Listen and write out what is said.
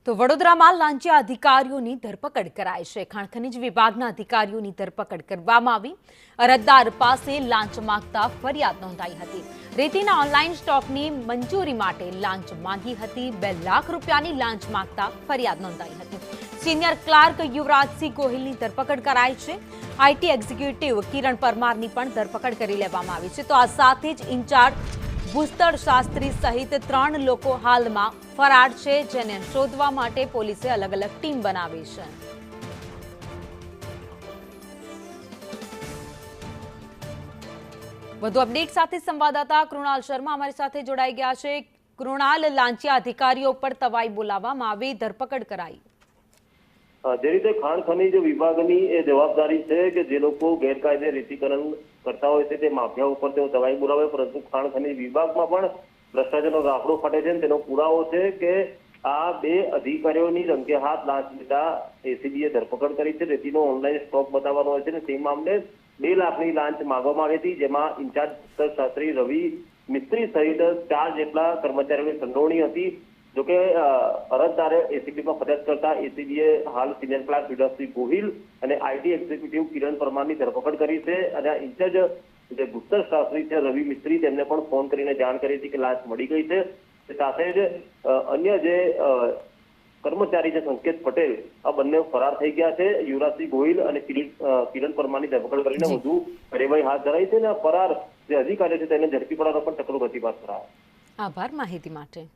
તો વડોદરામાં લાંચિયા અધિકારીઓની ધરપકડ કરાઈ છે। ખાણ ખનીજ વિભાગના અધિકારીઓની ધરપકડ કરવામાં આવી। અરજદાર પાસે લાંચ માંગતા ફરિયાદ નોંધાઈ હતી। રેતીના ઓનલાઈન સ્ટોકની મંજૂરી માટે લાંચ માંગી હતી। 2 લાખ રૂપિયાની લાંચ માંગતા ફરિયાદ નોંધાઈ હતી। સિનિયર ક્લાર્ક યુવરાજસિંહ ગોહિલની ધરપકડ કરાઈ છે। આઈટી એક્ઝિક્યુટિવ કિરણ પરમારની પણ ધરપકડ કરી લેવામાં આવી છે। તો આ સાથે જ ઇન્ચાર્જ ભૂસ્તર શાસ્ત્રી સહિત 3 લોકો હાલમાં ફરાર છે, જેને શોધવા માટે પોલીસે અલગ અલગ ટીમ બનાવી છે। વધુ અપડેટ સાથે સંવાદદાતા કૃણાલ શર્મા અમારી સાથે જોડાઈ ગયા છે। કૃણાલ, લાંચિયા અધિકારીઓ પર તવાઈ બોલાવવામાં આવી, ધરપકડ કરાઈ। જે રીતે ખાણ ખનીજ વિભાગની એ જવાબદારી છે કે જે લોકો ગેરકાયદે રેતીકરણ કરતા હોય છે તે માફિયા ઉપર તેઓ દવાઈ બોલાવે, પરંતુ ખાણ ખનીજ વિભાગમાં પણ ભ્રષ્ટાચારનો રાફડો ફાટે છે। તેનો પુરાવો છે કે આ 2 અધિકારીઓની રંગે હાથ લાંચ લેતા એસીબીએ ધરપકડ કરી છે। રેતીનો ઓનલાઈન સ્ટોક બતાવવાનો હોય છે અને તે મામલે 2 લાખની લાંચ માંગવામાં આવી હતી, જેમાં ઇન્ચાર્જ શાસ્ત્રી રવિ મિસ્ત્રી સહિત 4 જેટલા કર્મચારીઓની સંડોવણી હતી। જોકે અરજદારે એસીબીમાં ફરિયાદ કરતા એસીબીએ હાલ સિનિયર ક્લાર્ક યુવરાજસિંહ ગોહિલ અને આઈટી એક્ઝિક્યુટિવ કિરણ પરમારની ધરપકડ કરી છે। અને ઇન્ચાર્જ જે ભૂસ્તર શાસ્ત્રી છે રવિ મિસ્ત્રી, તેમને પણ ફોન કરીને જાણ કરી હતી કે લાંચ મળી ગઈ છે। સાથે જ અન્ય જે કર્મચારી છે સંકેત પટેલ, આ બંને ફરાર થઈ ગયા છે। યુવરાજસિંહ ગોહિલ અને કિરણ પરમારની ધરપકડ કરીને વધુ કાર્યવાહી હાથ ધરાઈ છે અને ફરાર જે અધિકારી છે તેને ઝડપી પાડવાનો પણ ચક્રો ગતિપાત કરાયો। આભાર માહિતી માટે।